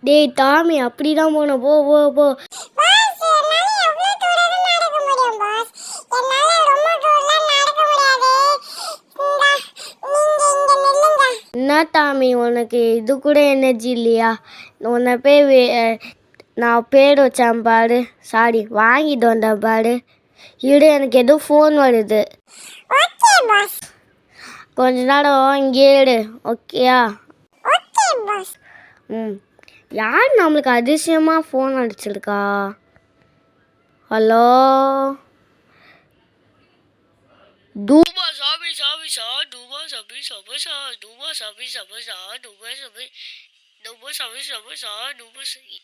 டேய் டாமி அப்படிதான் போன போ போ போ. என்ன டாமி உனக்கு இது கூட எனர்ஜி இல்லையா? உன்னை போய் நான் பேர் வச்சேன் பாரு, சாரி வாங்கிட்டு வந்தேன் பாரு. இடு எனக்கு ஏதோ ஃபோன் வருது. கொஞ்ச நேரம் இங்கே இரு, ஓகேயா? ம், யார் நம்மளுக்கு அதிசயமாக ஃபோன் அடிச்சிருக்கா? ஹலோ டூபா சாபி சாபி சா டூபா சாபி சாபி சா டூபா சாபி சாபி சா டூபா சாபி டூபா சாபி சாபி சா டூபா சாபி.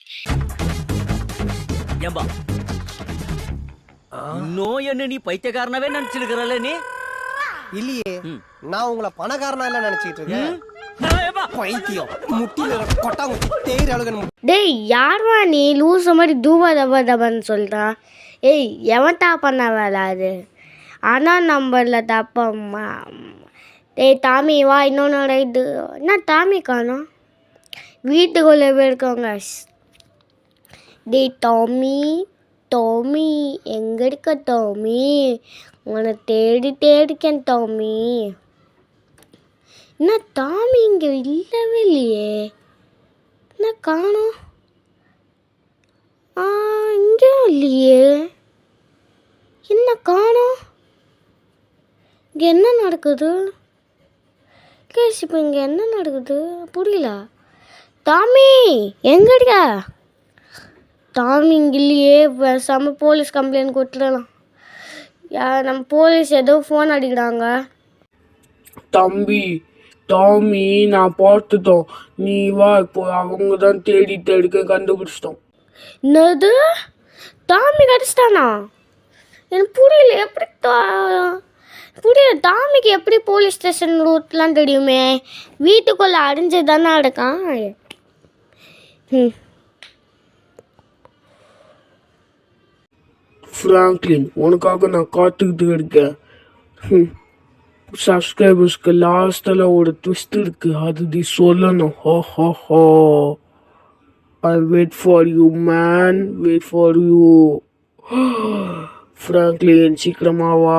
ஏம்பா நோய் என்ன நீ பைத்தியக்காரனாவே நினைச்சிருக்கிறல்ல நீ? இல்லையே, நான் உங்களை பணக்காரனா இல்ல நினைச்சிட்டு இருக்கேன். பைத்தியம் முட்டில கொட்டாங்குச்சி தேயிற அளவுக்கு. டேய் யார்வா நீ லூச மாதிரி தூபா தபா தபான்னு சொல்கிறான்? ஏய் எவன் தா பண்ண வேலை அது? ஆனால் நம்பரில் தப்பம்மா. டேய் டாமி வா, இன்னொன்று இது என்ன டாமி காணோம்? வீட்டுக்குள்ளே போயிருக்கோங்க. டேய் டாமி டாமி எங்கே இருக்க டாமி? உன்னை தேடிக்கேன் டாமி. என்ன டாமி இங்கே இல்லவே இல்லையே, என்ன காணோம்? இங்கேயும் இல்லையே, என்ன காணோம்? இங்கே என்ன நடக்குது கேஸ்? இப்போ இங்கே என்ன நடக்குது புரியல. டாமி எங்கே இருக்க? டாமி இங்கே இல்லையே, பேசாம போலீஸ் கம்ப்ளைண்ட் கொடுத்துடலாம். நம்ம போலீஸ் ஏதோ ஃபோன் அடிக்கிறாங்க. தம்பி டாமி நான் பார்த்துட்டோம், நீ வா, இப்போ அவங்க தான் தேடி கண்டுபிடிச்சிட்டோம். என்னது டாமி கிடச்சிட்டானா? எனக்கு புரியல, எப்படி புரியல. டாமிக்கு எப்படி போலீஸ் ஸ்டேஷன் ரூட்லாம் தெரியுமே? வீட்டுக்குள்ளே அடைஞ்சு தானே இருக்கான். ஃப்ராங்க்லின் உனக்காக நான் காத்துக்கிட்டு இருக்கேன். சப்ஸ்கிரைபர்ஸ்க்கு லாஸ்ட்டில் ஒரு ட்விஸ்ட் இருக்கு, அது நீ சொல்லணும். ஹோ ஹோ ஹோ, I wait for you man, wait for you. Franklin சீக்கிரமா வா.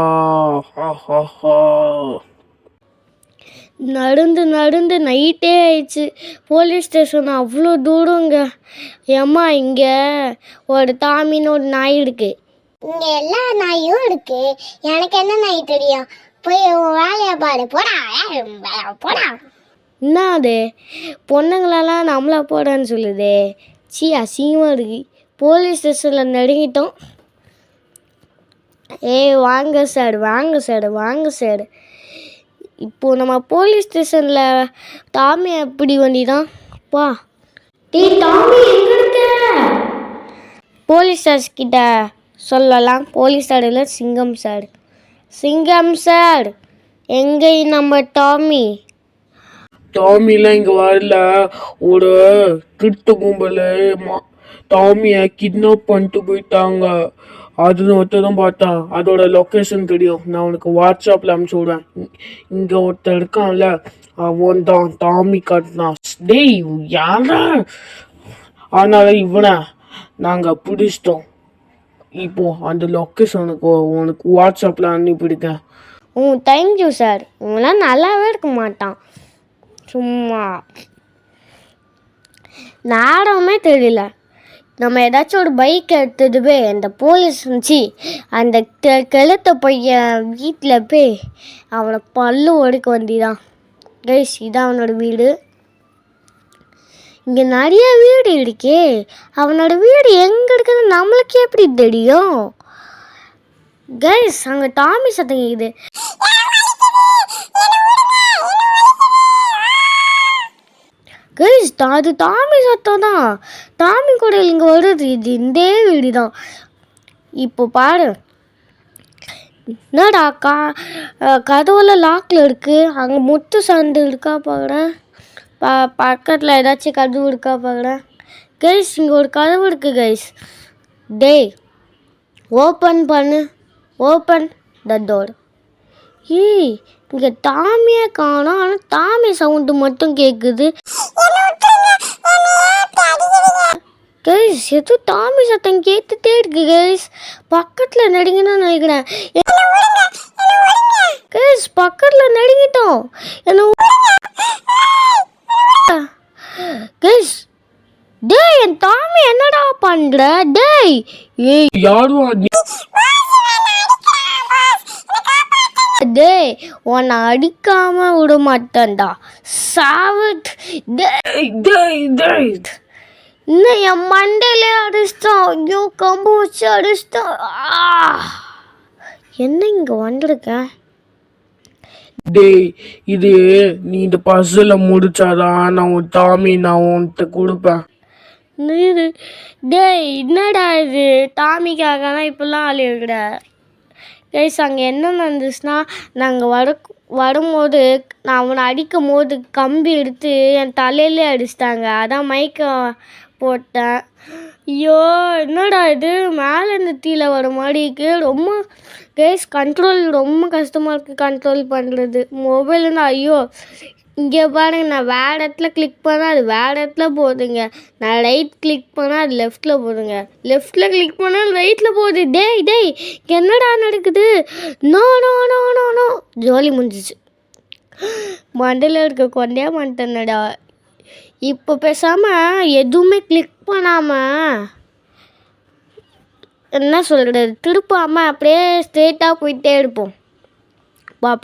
ஹா ஹா ஹா. நடந்து நைட்டே ஆயிடுச்சு. போலீஸ் ஸ்டேஷன் அவ்வளோ தூரங்க. ஏம்மா இங்கே ஒரு டாமின்னு ஒரு நாய் இருக்குது. இங்கே எல்லா நாயும் இருக்கு, எனக்கு என்ன நாய் தெரியும்? போய் வேலையை பாரு, போடா போடா. என்ன அது பொண்ணுங்களெல்லாம் நம்மளா போடான்னு சொல்லுதே, சி அசிங்கமாக இருக்கு. போலீஸ் ஸ்டேஷனில் நெருங்கிட்டோம். வாங்க சார் வாங்க சார் வாங்க சார். இப்போது நம்ம போலீஸ் ஸ்டேஷனில் டாமி எப்படி வண்டிதான் பா. டீ டாமி எங்கே இருக்க? போலீஸ் சார்கிட்ட சொல்லலாம். போலீஸ் சார் இல்லை, சிங்கம் சார். சிங்கம் சார் எங்கே நம்ம டாமி? டாமிலாம் இங்கே வரல. ஒரு கிட்டு கும்பல் டாமியை கிட்னாப் பண்ணிட்டு போயிட்டாங்க. அது ஒருத்தர் தான் பார்த்தான், அதோட லொக்கேஷன் தெரியும், நான் உனக்கு வாட்ஸ்அப்பில் அனுப்பிச்சி விடுவேன். இங்கே ஒருத்தர் இருக்கான்ல, அவன் தான் டாமி காட்டினான். டேய் யாரா? அதனால இவனை நாங்கள் பிடிச்சிட்டோம். இப்போ அந்த லொக்கேஷனுக்கு உனக்கு வாட்ஸ்அப்பில் அனுப்பிடுக்கேன். Thank you sir. இவங்களாம் நல்லாவே இருக்க மாட்டான், சும்மா நாடகமே தெரியல. நம்ம ஏதாச்சும் ஒரு பைக் எடுத்துட்டு போய் அந்த போலீஸ் இருந்துச்சு அந்த கெளுத்த பையன் வீட்டில் போய் அவனை பல்லு ஒடுக்க வேண்டிதான். கைஸ் இதான் அவனோட வீடு. இங்கே நிறைய வீடு இருக்கே, அவனோட வீடு எங்கே இருக்குதுன்னு நம்மளுக்கு எப்படி தெரியும்? கைஸ் அங்கே டாமி சத்தம் கேக்குது. கைஸ் அது டாமி சத்தம் தான். டாமி கூட இங்கே வருது, இது இந்த வீடு தான். இப்போ பாரு, என்னடா கதவுல லாக்கில் இருக்குது. அங்கே முத்து சந்து இருக்கா பார்க்குறேன், பக்கத்தில் ஏதாச்சும் கதவு இருக்கா பார்க்குறேன். கைஸ் இங்கே ஒரு கதவு இருக்குது கைஸ். டேய் ஓப்பன் பண்ணு, ஓப்பன் த டோர். இங்கே டாமியே காணோம், ஆனால் டாமி சவுண்டு மட்டும் கேட்குது. கைஸ் எது டாமி சத்தம் கேட்டுட்டே இருக்கு கைஸ். பக்கத்தில் நடிங்கன்னு நினைக்கிறேன். கைஸ் பக்கத்தில் நடிங்கிட்டோம். என்ன கைஸ் டேய் என் டாமி என்னடா பண்ற டேய்? ஏய் யாரும் டேய் உன்னை அடிக்காம விட மாட்டேன்டா சாவட். இன்னும் என் மண்டையில அடிச்சிட்டான். ஐயோ கம்பு வச்சு அடிச்சிட்டான். என்ன இங்கே வந்திருக்கேன்? டேய் இது நீ இந்த பஸ்ஸில் முடிச்சாதான் நான் உன் டாமி நான் உன்கிட்ட கொடுப்பேன். டேய் என்னடா இது டாமிக்காக தான் இப்பெல்லாம் அழிவுகிற கைஸ். அங்கே என்ன நடந்துச்சுன்னா நாங்கள் வரும்போது நான் அவனை அடிக்கும் போது கம்பி எடுத்து என் தலையிலே அடிச்சிட்டாங்க. அதான் மயக்க போட்டேன். ஐயோ என்னடா இது மேலேருந்து கீழே வர மாதிரி இருக்கு. ரொம்ப கைஸ் கண்ட்ரோல் ரொம்ப கஷ்டமாக இருக்குது கண்ட்ரோல் பண்ணுறது மொபைல்னா. ஐயோ இங்கே பாருங்க, நான் வேறு இடத்துல கிளிக் பண்ணால் அது வேறு இடத்துல போகுதுங்க. நான் ரைட் கிளிக் பண்ணால் அது லெஃப்ட்டில் போகுதுங்க. லெஃப்ட்டில் கிளிக் பண்ணால் ரைட்டில் போகுது. டேய் டேய் என்னடா நடக்குது? No no no no no ஜோலி முடிஞ்சிச்சு. மண்டல இருக்க கொண்டே மாட்டேன்னடா. இப்போ பேசாமல் எதுவுமே கிளிக் பண்ணாமல் என்ன சொல்கிறது திருப்பாமல் அப்படியே ஸ்ட்ரெயிட்டாக போயிட்டே இருப்போம்.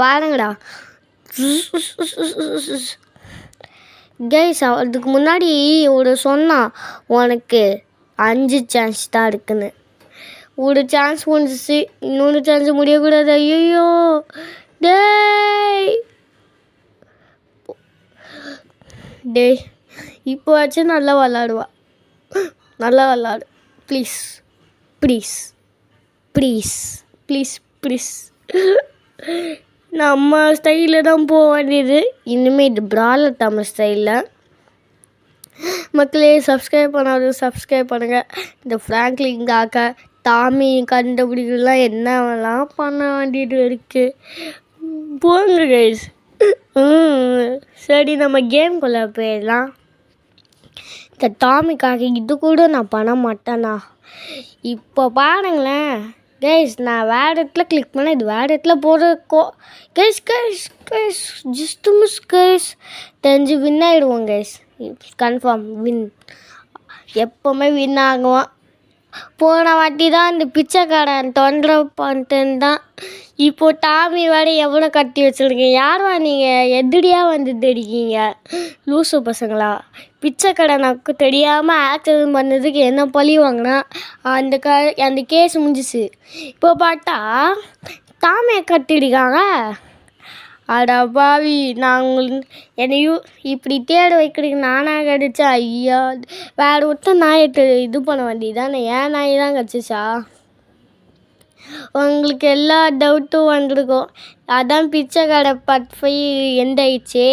பாருங்கடா கைஸ். அதுக்கு முன்னாடி ஒரு சொன்னான் உனக்கு 5 சான்ஸ் தான் இருக்குன்னு. ஒரு சான்ஸ் முடிஞ்சிச்சு, இன்னொன்று சான்ஸ் முடியக்கூடாது. ஐயோ டேய் டேய் இப்போ வச்சு நல்லா விளாடுவா. நல்லா விளாடு please please please please please. நம்ம ஸ்டைலில் தான் போக வேண்டியது இனிமேல். இது பிராலர் தமிழ் ஸ்டைலில். மக்களே சப்ஸ்கிரைப் பண்ணாது சப்ஸ்கிரைப் பண்ணுங்கள். இந்த ஃப்ராங்க்லின் காக்கா டாமி கண்டுபிடிக்கலாம் என்னவெல்லாம் பண்ண வேண்டியது இருக்குது. போங்க கைஸ். சரி நம்ம கேம்குள்ளே போயிடலாம். இந்த டாமிக்காக இது கூட நான் பண்ண மாட்டேண்ணா. இப்போ பாருங்களேன் கைஸ், நான் வேறு இடத்துல கிளிக் பண்ணேன், இது வேறு இடத்துல போகிறக்கோ guys guys guys just miss guys. தெரிஞ்சு வின் ஆகிடுவோம் கைஸ். Confirm win. எப்போவுமே வின் ஆகுவான். போன வாட்டி தான் இந்த பிச்சைக்காரன் தொந்தரவு பண்ணிட்டுன்னு தான். இப்போது டாமி வேறு எவ்வளோ கட்டி வச்சுருக்கீங்க. யாரா நீங்கள் எதிரியாக வந்து தெரிக்கீங்க லூசு பசங்களா? பிச்சைக்கடனுக்கு தெரியாமல் ஆக்சிடென்ட் பண்ணதுக்கு என்ன பழி வாங்கினா அந்த கேஸ் முடிஞ்சிச்சு. இப்போ பார்த்தா டாமியை கட்டிடுக்காங்க. அடா பாவி, நான் உங்களுக்கு என்னையும் இப்படி தேட வைக்கிறதுக்கு நானாக கிடச்சா? ஐயா வேறு ஒருத்தர் நாயை இது பண்ண வேண்டியதானே. ஏன் நாய் தான் கிடச்சிச்சா? உங்களுக்கு எல்லா டவுட்டும் வந்திருக்கும். அதான் பிச்சை கடை போய் எந்தாயிடுச்சே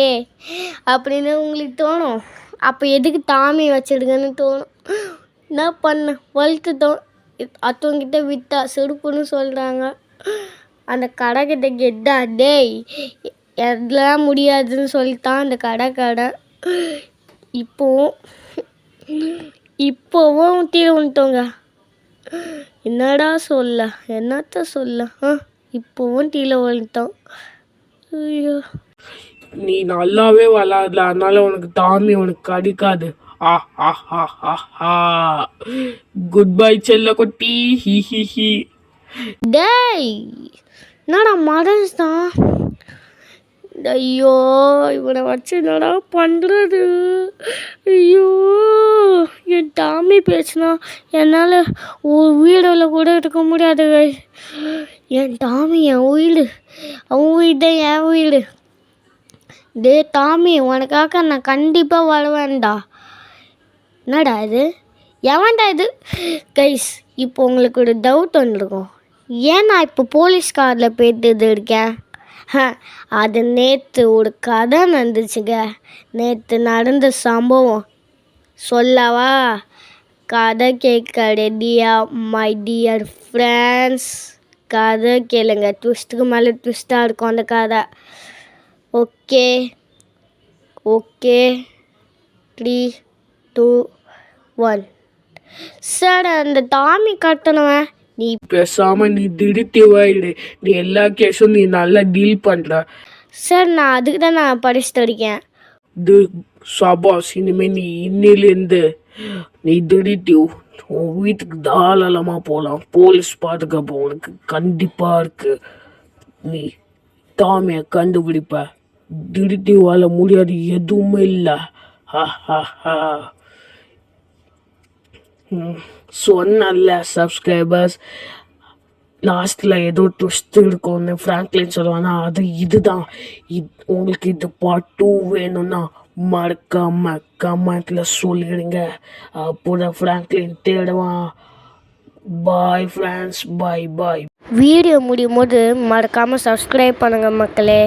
அப்படின்னு உங்களுக்கு தோணும். அப்போ எதுக்கு டாமி வச்சிடுங்கன்னு தோணும். என்ன பண்ண வளர்த்துட்டோம். அத்தவங்கிட்ட விட்டா செருப்புன்னு சொல்கிறாங்க. அந்த கடைக்கிட்ட கெட்டா டேய் எல்லாம் முடியாதுன்னு சொல்லிட்டான் அந்த கடை. இப்போவும் தீர வந்துட்டோங்க. என்னடா சொல்ல என்னத்த சொல்ல. இப்போவும் டீல வந்துட்டோம். ஐயோ நீ நல்லாவே விளாடல, அதனால உனக்கு டாமி உனக்கு கிடைக்காது. குட் பை செல்ல குட்டி. He he he. டேய் என்னடா மதன்ஸ் தான். ஐயோ இவனை வச்சு என்னடா பண்ணுறது. ஐயோ என் டாமி பேசுனா என்னால் ஒரு வீடில் கூட இருக்க முடியாது. என் டாமி என் வீடு, அவன் வீடு தான் என் வீடு. டே டாமி உனக்காக நான் கண்டிப்பாக வருவேன்டா. என்னடா இது எவன்டா இது? கைஸ் இப்போ உங்களுக்கு ஒரு டவுட் வந்துருக்கும். ஏன் நான் இப்போ போலீஸ் காரில் போயிட்டு இருக்கேன்? அது நேற்று ஒரு கதை நடந்துச்சுங்க. நேற்று நடந்த சம்பவம் சொல்லவா? கதை கேட்க ரெடியா மை டியர் ஃப்ரெண்ட்ஸ்? கதை கேளுங்க. ட்விஸ்ட்டுக்கு மேலே ட்விஸ்ட்டாக இருக்கும் அந்த கதை. ஓகே ஓகே 3 2 1 சார் அந்த டாமி கட்டணவன் நீ பேசாம நீ டிடெக்டிவாயிடு. நீ எல்லா கேஸும் நீ நல்லா டீல் பண்ற. சார் நான் அதுக்கு தான் நான் படிச்சுட்டு இருக்கேன். சபாஸ், இனிமே நீ இன்னிலேருந்து நீ டிடெக்டிவ். உன் வீட்டுக்கு தாராளமா போகலாம். போலீஸ் பாதுகாப்பு உனக்கு கண்டிப்பா இருக்கு. நீ டாமிய கண்டுபிடிப்ப. டிடெக்டிவால முடியாது எதுவுமே இல்லை. சொன்னல சப்ஸ்கிரைபர்ஸ், லாஸ்ட்ல ஏதோ ட்விஸ்ட் இருக்கும்னு ஃப்ராங்க்லின் சொல்லுவானா, அது இதுதான். உங்களுக்கு இது பார்ட் 2 வேணும்னா மறக்காம கமெண்ட்ல சொல்லிடுங்க. அப்புறம் ஃப்ராங்க்லின் தேடுவான். பாய் ஃப்ரெண்ட்ஸ், பாய் பாய். வீடியோ முடியும் போது மறக்காமல் சப்ஸ்கிரைப் பண்ணுங்கள் மக்களே.